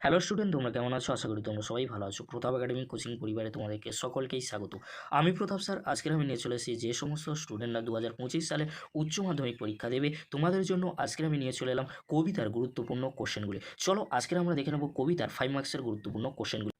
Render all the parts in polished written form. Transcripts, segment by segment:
Hello student, তোমরা কেমন আছো? আশা করি তোমরা সবাই ভালো আছো। প্রতাপ একাডেমি কোচিং পরিবারে তোমাদেরকে সকলকেই স্বাগত। আমি প্রতাপ স্যার। আজকের আমি নিয়ে চলে এসেছি যে সমস্ত স্টুডেন্টরা 2025 সালে উচ্চ মাধ্যমিক পরীক্ষা দেবে তোমাদের জন্য আজকের আমি নিয়ে চলে এলাম কবিতার গুরুত্বপূর্ণ কোশ্চেনগুলি। চলো আজকের আমরা দেখে নেব কবিতার 5 মার্কসের গুরুত্বপূর্ণ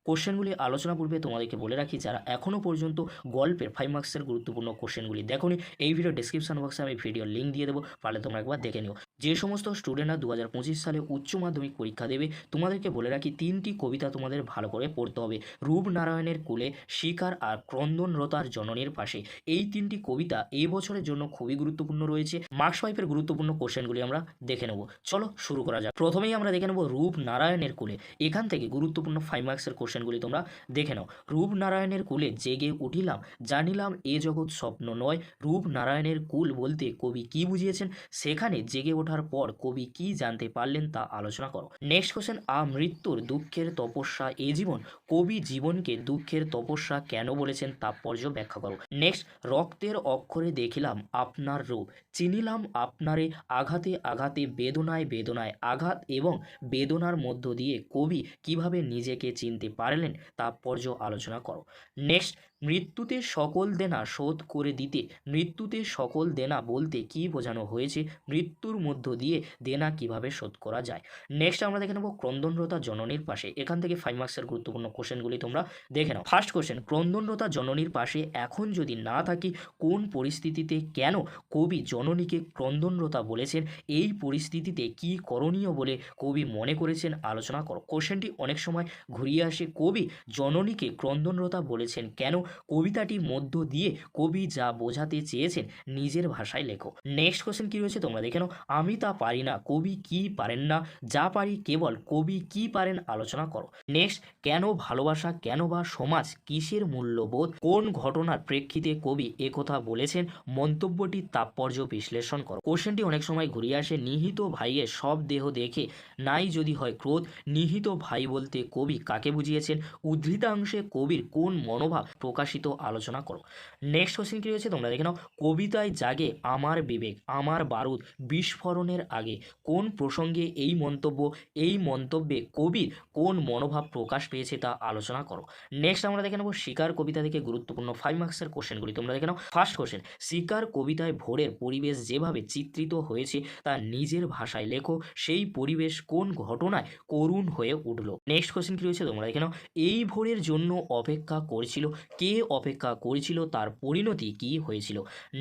কোশ্চেনগুলি আলোচনা পূর্বে তোমাদেরকে বলে রাখি, যারা এখনও পর্যন্ত গল্পের 5 মার্কসের গুরুত্বপূর্ণ কোশ্চেনগুলি দেখোনি, এই ভিডিও ডেসক্রিপশন বক্সে আমি ভিডিওর লিঙ্ক দিয়ে দেবো, পারলে তোমরা একবার দেখে নিও। যে সমস্ত স্টুডেন্টরা 2025 সালে উচ্চ মাধ্যমিক পরীক্ষা দেবে তোমাদেরকে বলে রাখি, তিনটি কবিতা তোমাদের ভালো করে পড়তে হবে। রূপনারায়ণের কোলে, শিকার আর ক্রন্দনরতার জননীর পাশে। এই তিনটি কবিতা এই বছরের জন্য খুবই গুরুত্বপূর্ণ রয়েছে। মার্কস 5-এর গুরুত্বপূর্ণ কোশ্চেনগুলি আমরা দেখে নেব। চলো শুরু করা যাক। প্রথমেই আমরা দেখে নেব রূপনারায়ণের কোলে। এখান থেকে গুরুত্বপূর্ণ 5 মার্কসের কোশ্চেনগুলি তোমরা দেখে নাও। রূপনারায়ণের কোলে জেগে উঠিলাম, জানিলাম এ জগৎ স্বপ্ন নয়। রূপনারায়ণের কুল বলতে কবি কি বুঝিয়েছেন, সেখানে জেগে ওঠার পর কবি কি জানতে পারলেন তা আলোচনা করো। নেক্সট কোশ্চেন, মৃত্যুর দুঃখের তপস্যা এ জীবন, কবি জীবনকে দুঃখের তপস্যা কেন বলেছেন তাৎপর্য ব্যাখ্যা করো। নেক্সট, রক্তের অক্ষরে দেখিলাম আপনার রূপ, চিনিলাম আপনারে আঘাতে আঘাতে, বেদনায় বেদনায় আঘাত এবং বেদনার মধ্য দিয়ে কবি কিভাবে নিজেকে চিনতে পারলেন তাৎপর্য আলোচনা করো। নেক্সট, মৃত্যুতে সকল দেনা শোধ করে দিতে, মৃত্যুতে সকল দেনা বলতে কি বোঝানো হয়েছে, মৃত্যুর মধ্য দিয়ে দেনা কিভাবে শোধ করা যায়। নেক্সট আমরা দেখে নেব ক্রন্দনরতা জননীর পাশে। এখান থেকে 5 মার্কসের গুরুত্বপূর্ণ কোশ্চেনগুলি তোমরা দেখে নাও। ফার্স্ট কোশ্চেন, ক্রন্দনরতা জননীর পাশে এখন যদি না থাকি কোন পরিস্থিতিতে কেন কবি জননীকে ক্রন্দনরতা বলেছেন, এই পরিস্থিতিতে কি করণীয় বলে কবি মনে করেছেন আলোচনা করো। কোশ্চেনটি অনেক সময় ঘুরিয়ে আসে, কবি জননীকে ক্রন্দনরতা বলেছেন কেন, কবিতাটির মধ্য দিয়ে কবি যা বোঝাতে চেয়েছেন নিজের ভাষায় লেখো। নেক্সট কোশ্চেন কি রয়েছে তোমরা দেখে নাও। আমি তা পারি না, কবি কি পারেন না, যা পারি কেবল, কবি কি পারেন আলোচনা করো। নেক্সট, কেন ভালোবাসা, কেন বা সমাজ, কিসের মূল্যবোধ, কোন ঘটনার প্রেক্ষিতে কবি একথা বলেছেন, মন্তব্যটির তাৎপর্য বিশ্লেষণ করো। কোশ্চেনটি অনেক সময় ঘুরিয়ে আসে, নিহিত ভাইয়ের সব দেহ দেখে নাই যদি হয় ক্রোধ, নিহিত ভাই বলতে কবি কাকে বুঝিয়েছেন, উদ্ধৃতাংশে কবির কোন মনোভাব প্রকাশিত আলোচনা করো। নেক্সট কোশ্চেন কি রয়েছে তোমরা দেখে নাও। কবিতায় জাগে আমার বিবেক, আমার বারুদ বিস্ফোরণের আগে, কোন প্রসঙ্গে এই মন্তব্য, এই মন্তব্যে কবির কোন মনোভাব প্রকাশ পেয়েছে তা আলোচনা করো। নেক্সট আমরা দেখে নেব শিকার কবিতা থেকে গুরুত্বপূর্ণ 5 মার্কসের কোশ্চেনগুলি তোমরা দেখে নাও। ফার্স্ট কোশ্চেন, শিকার কবিতায় ভোরের পরিবেশ যেভাবে চিত্রিত হয়েছে তা নিজের ভাষায় লেখো, সেই পরিবেশ কোন ঘটনায় করুণ হয়ে উঠল। নেক্সট কোশ্চেন কি রয়েছে তোমরা দেখে নাও। এই ভোরের জন্য অপেক্ষা করেছিল, কে অপেক্ষা করেছিল, তার পরিণতি কি হয়েছিল।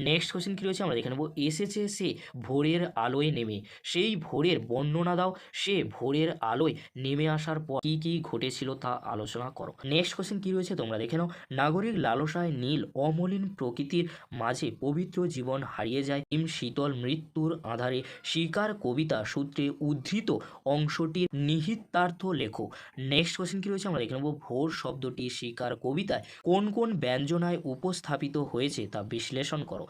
নেক্সট কোশ্চেন কি রয়েছে আমরা দেখে নেব। এসেছে সে ভোরের আলোয় নেমে, সেই ভোরের বর্ণনা দাও, সে ভোরের আলোয় নেমে আসার পর কি কি ঘটেছিল তা আলোচনা করো। নেক্সট কোশ্চেন কি রয়েছে তোমরা দেখে নাও। নাগরিক লালসায় নীল অমলিন প্রকৃতির মাঝে পবিত্র জীবন হারিয়ে যায়, শীতল মৃত্যুর আধারে, শিকার কবিতা সূত্রে উদ্ধৃত অংশটির নিহিতার্থ লেখো। নেক্সট কোশ্চেন কি রয়েছে আমরা দেখে নেব। ভোর শব্দটি শিকার কবিতায় কোন কোন ব্যঞ্জনায় উপস্থাপিত হয়েছে তা বিশ্লেষণ করো।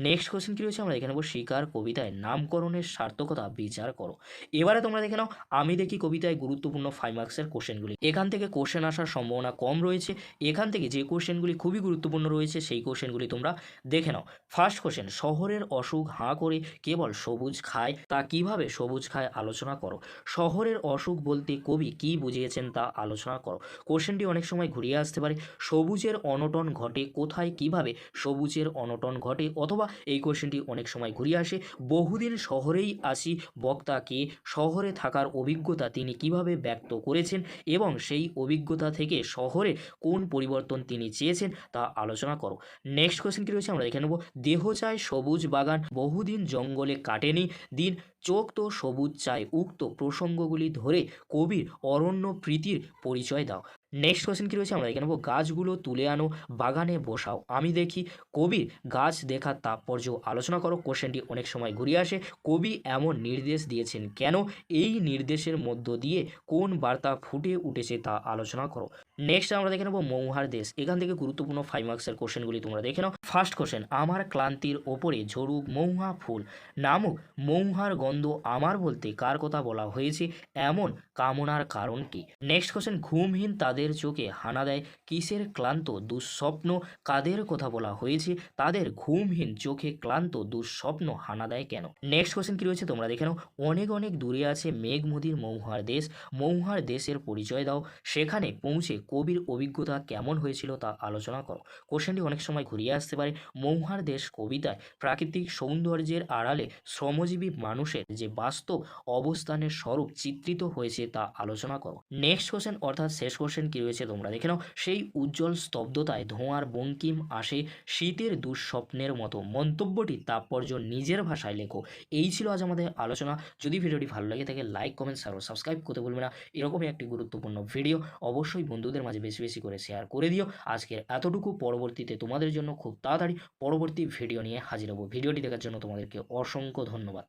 নেক্সট কোশ্চেন কি রয়েছে আমরা দেখে নেব। শিকার কবিতায় নামকরণের সার্থকতা বিচার করো। এবারে তোমরা দেখে নাও আমি দেখি কবিতায় গুরুত্বপূর্ণ 5 মার্কসের কোশ্চেনগুলি। এখান থেকে কোশ্চেন আসার সম্ভাবনা কম রয়েছে। এখান থেকে যে কোশ্চেনগুলি খুবই গুরুত্বপূর্ণ রয়েছে সেই কোশ্চেনগুলি তোমরা দেখে নাও। ফার্স্ট কোশ্চেন, শহরের অসুখ হাঁ করে কেবল সবুজ খায়, তা কিভাবে সবুজ খায় আলোচনা করো। শহরের অসুখ বলতে কবি কি বুঝিয়েছেন তা আলোচনা করো। কোশ্চেনটি অনেক সময় ঘুরিয়ে আসতে পারে, সবুজের অনটন ঘটে কোথায়, কিভাবে সবুজের অনটন ঘটে, অথবা এই কোশ্চেনটি অনেক সময় ঘুরিয়ে আসে, বহুদিন শহরেই আসি বক্তাকে, শহরে থাকার অভিজ্ঞতা তিনি কিভাবে ব্যক্ত করেছেন এবং সেই অভিজ্ঞতা থেকে শহরে কোন পরিবর্তন তিনি চেয়েছেন তা আলোচনা করো। নেক্সট কোশ্চেন কি রয়েছে আমরা দেখে নেব। দেহ চায় সবুজ বাগান, বহুদিন জঙ্গলে কাটেনি দিন, চোখ তো সবুজ চায়, উক্ত প্রসঙ্গগুলি ধরে কবির অরণ্য প্রীতির পরিচয় দাও। নেক্সট কোশ্চেন কি রয়েছে আমরা দেখে নেব। গাছগুলো তুলে আনো বাগানে বসাও, আমি দেখি, কবির গাছ দেখার তাৎপর্য আলোচনা করো। কোশ্চেনটি অনেক সময় ঘুরিয়ে আসে, কবি এমন নির্দেশ দিয়েছেন কেন, এই নির্দেশের মধ্য দিয়ে কোন বার্তা ফুটে উঠেছে তা আলোচনা করো। নেক্সট আমরা দেখে নেব মৌহার দেশ। এখান থেকে গুরুত্বপূর্ণ 5 মার্কসের কোশ্চেনগুলি তোমরা দেখে নাও। ফার্স্ট কোশ্চেন, আমার ক্লান্তির ওপরে ঝরুক মৌহা ফুল নামক মৌহার গন্ধ আমার বলতে কার কথা বলা হয়েছে, এমন কামনার কারণ কি? নেক্সট কোশ্চেন, ঘুমহীন তাদের চোখে হানা দেয় কিসের ক্লান্ত দুঃস্বপ্ন, কাদের কথা বলা হয়েছে, তাদের ঘুমহীন চোখে ক্লান্ত দুঃস্বপ্ন হানা দেয় কেন? নেক্সট কোশ্চেন কি রয়েছে তোমরা দেখে নাও। অনেক অনেক দূরে আছে মেঘমুদির মৌহার দেশ, মৌহার দেশের পরিচয় দাও, সেখানে পৌঁছে কবির অভিজ্ঞতা কেমন হয়েছিল তা আলোচনা করো। কোশ্চেনটি অনেক সময় ঘুরিয়ে আসতে পারে। মৌহার দেশ কবিতায় প্রাকৃতিক সৌন্দর্যের আড়ালে শ্রমজীবী মানুষের যে বাস্তব অবস্থানের স্বরূপ চিত্রিত হয়েছে তা আলোচনা করো। নেক্সট কোশ্চেন অর্থাৎ শেষ কোশ্চেন কি রয়েছে তোমরা দেখে নাও। সেই উজ্জ্বল স্তব্ধতায় ধোঁয়ার বঙ্কিম আসে শীতের দুঃস্বপ্নের মতো, মন্তব্যটি তাৎপর্য নিজের ভাষায় লেখো। এই ছিল আজ আমাদের আলোচনা। যদি ভিডিওটি ভালো লাগে থাকে লাইক কমেন্ট শেয়ার ও সাবস্ক্রাইব করতে ভুলবে না। এরকমই একটি গুরুত্বপূর্ণ ভিডিও অবশ্যই বন্ধুদের মাঝে বেশি বেশি করে শেয়ার করে দিও। আজকের এতটুকু, পরবর্তীতে তোমাদের জন্য খুব তাড়াতাড়ি পরবর্তী ভিডিও নিয়ে হাজির হব। ভিডিওটি দেখার জন্য তোমাদেরকে অসংখ্য ধন্যবাদ।